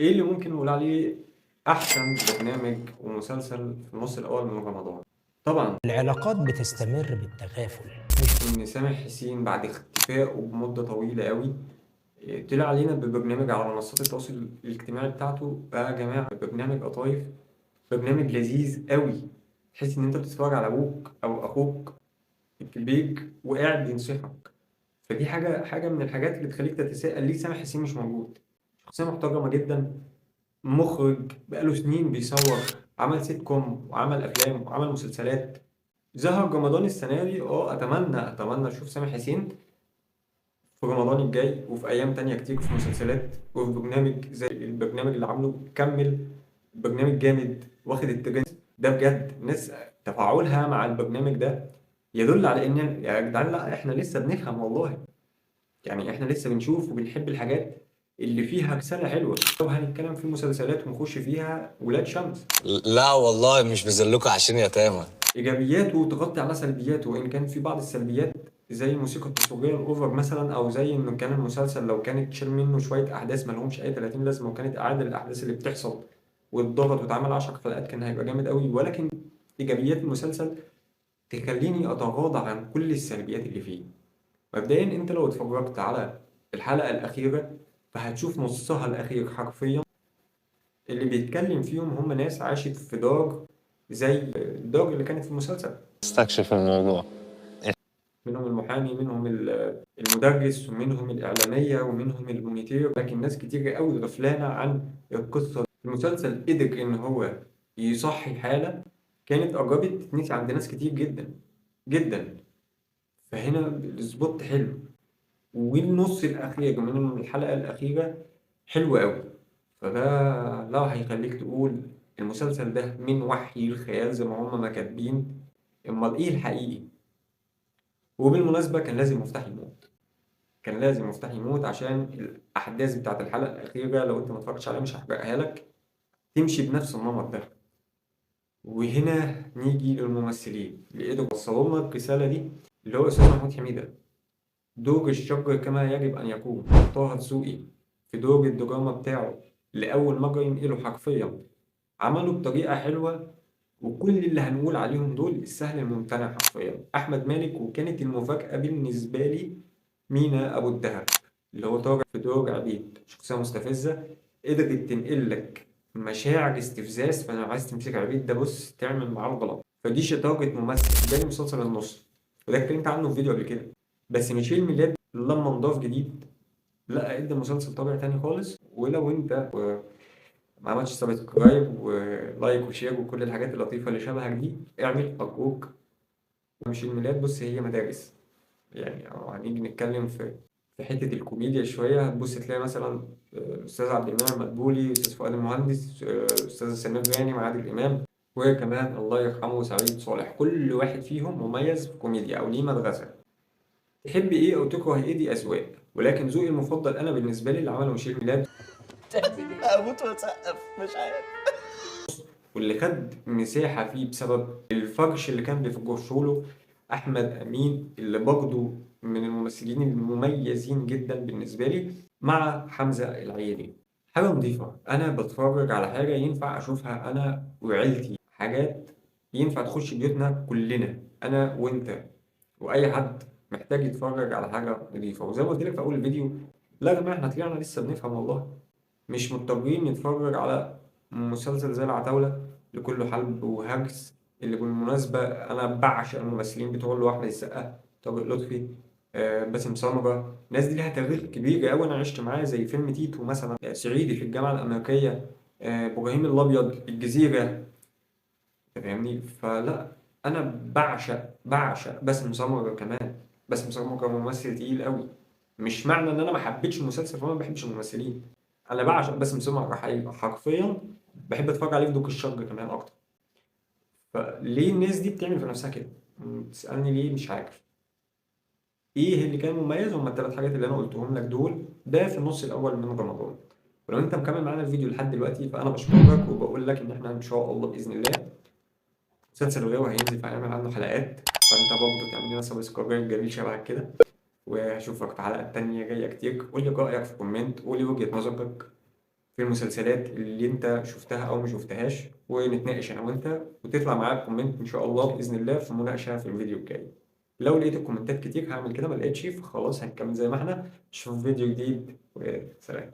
ايه اللي ممكن نقول عليه احسن برنامج ومسلسل في النص الاول من رمضان؟ طبعا العلاقات بتستمر بالتغافل مش ان سامح حسين بعد اختفائه بمده طويله قوي طلع علينا ببرنامج على منصات التواصل الاجتماعي بتاعته. بقى يا جماعه برنامج قطايف، برنامج لذيذ قوي، تحس ان انت بتتفرج على ابوك او اخوك الكبير وقاعد بينصحك. فدي حاجه من الحاجات اللي تخليك تتساءل ليه سامح حسين مش موجود. شخصيه محترمه جدا، مخرج بقاله سنين بيصور، عمل سيت كوم وعمل افلام وعمل مسلسلات. ظهر رمضان السنه دي، اتمنى اشوف سامح حسين في رمضان الجاي وفي ايام تانية كتير في مسلسلات وفي برنامج زي البرنامج اللي عامله كمل. برنامج جامد واخد الترند ده بجد. الناس تفاعلها مع البرنامج ده يدل على ان يا جدعان لا احنا لسه بنفهم والله. يعني احنا لسه بنشوف وبنحب الحاجات اللي فيها رسالة حلوة. لو هنتكلم في مسلسلات ونخش فيها ولاد شمس، لا والله مش بذلكوا عشان يتامى. ايجابياته تغطي على سلبياته، وان كان في بعض السلبيات زي الموسيقى التصويريه الاوفر مثلا، او زي انه كان المسلسل لو كانت تشيل منه شويه احداث ما لهمش اي 30 لازمه وكانت اعاده الاحداث اللي بتحصل واتضغط واتعمل 10 حلقات كان هيبقى جامد قوي. ولكن ايجابيات المسلسل تخليني اتغاضى عن كل السلبيات اللي فيه. مبدئيا انت لو اتفرجت على الحلقه الاخيره فهتشوف نصها الاخير حرفيا اللي بيتكلم فيهم هم ناس عاشت في دار زي الدار اللي كانت في المسلسل. استكشف الموضوع. منهم المحامي، منهم المدرس، ومنهم الإعلامية، ومنهم المونيتير. لكن ناس كتير قوي غفلانة عن القصة. المسلسل قدر إن هو يصحي حالة كانت قربت تتنسي عند ناس كتير جدا جدا. فهنا السبوت حلو، والنص الأخير من الحلقة الأخيرة حلو قوي. فده لا هيخليك تقول المسلسل ده من وحي الخيال زي ما هما ما كاتبين، امال ايه الحقيقي. وبالمناسبة كان لازم مفتاح يموت، كان لازم مفتاح يموت عشان الأحداث بتاعت الحلقة الأخيرة لو أنت ما اتفرجتش عليها مش هحرقها لك، تمشي بنفس النمط ده. وهنا نيجي للممثلين اللي قدروا يوصلوا لنا الرسالة دي، اللي هو أستاذ محمود حميدة. دور الشجر كما يجب أن يكون. طه دسوقي في دور الدراما بتاعه لأول مرة ينقله حرفيا، عمله بطريقة حلوة. وكل اللي هنقول عليهم دول السهل الممتنع حرفيا. أحمد مالك، وكانت المفاجأة بالنسبة لي مينا أبو الدهب اللي هو طارق في دور عبيد، شخصية مستفزة قدرت تنقل لك مشاعر استفزاز. فأنا عايز تمسك عبيد ده بص تعمل معاه الغلط. فدي شطارة ممثل جاني مسلسل النص، وده اتكلمت عنه في فيديو قبل كده. بس ميشيل ميلاد لما نضاف جديد لا ادى مسلسل طابع تاني خالص. ولو انت ما عملتش سبسكرايب ولايك وشير وكل الحاجات اللطيفة اللي شبهك دي اعمل أرجوك. مش الميلاد بص هي مدارس. يعني هنيجي نتكلم في حتة الكوميديا شوية، هتبص تلاقي مثلا أستاذ عبد المنعم مدبولي، أستاذ فؤاد المهندس، أستاذ سمير غانم، عادل إمام، وكمان الله يرحمه سعيد صالح. كل واحد فيهم مميز في كوميديا أو ليه مدرسة. تحب إيه أو تكره إيه دي أذواق، ولكن ذوقي المفضل أنا بالنسبة لي اللي عمله ميشيل ميلاد، اموت واسقف مش عارف. واللي خد مساحة فيه بسبب الفرش اللي كان بيفرشه له أحمد أمين، اللي برضه من الممثلين المميزين جدا بالنسبة لي، مع حمزة العيني. حاجة نضيفة، أنا بتفرج على حاجة ينفع أشوفها أنا وعيلتي، حاجات ينفع تخش بيوتنا كلنا أنا وأنت وأي حد محتاج يتفرج على حاجة نضيفة. وزي ما قلت لك في أول الفيديو، لا يا جماعة إحنا طلعنا لسه بنفهم والله. مش مضطرين نتفرج على مسلسل زي العتاولة اللي كله حلب وهجس، اللي بالمناسبة أنا بعشق الممثلين بتوع اللي هو أحمد السقا، طارق لطفي، باسم سمرة. الناس دي لها تاريخ كبير أوي أنا عشت معاه، زي فيلم تيتو مثلا، صعيدي في الجامعة الأمريكية، إبراهيم الأبيض، الجزيرة. أنت فاهمني؟ فلا أنا بعشق باسم سمرة كمان. باسم سمرة ممثل تقيل أوي. مش معنى إن أنا ما حبيتش المسلسل فأنا ما بحبش الممثلين. انا بعشق باسم سمرة حرفيا، بحب اتفرج عليه في دوك الشر كمان اكتر. فليه الناس دي بتعمل في نفسها كده؟ تسألني ليه؟ مش عارف. ايه اللي كان مميز؟ هما الثلاث حاجات اللي انا قلتهم لك دول، ده في النص الاول من رمضان. ولو انت مكمل معانا الفيديو لحد دلوقتي فانا بشكرك وبقول لك ان احنا ان شاء الله باذن الله مسلسل الغاوي هينزل فهنعمل عنه حلقات. فانت برضه تعمل لنا سبسكرايب جميل شبهك كده، وهشوفك في حلقات تانية جاية كتير. قول لي رأيك في كومنت، قول لي وجهة نظرك في المسلسلات اللي انت شفتها او ما شفتهاش، ونتناقش انا وانت، وتطلع معاك كومنت ان شاء الله باذن الله في مناقشه في الفيديو الجاي. لو لقيت الكومنتات كتير هعمل كده، ما لقيتش فخلاص هنكمل زي ما احنا. نشوف فيديو جديد وسلام.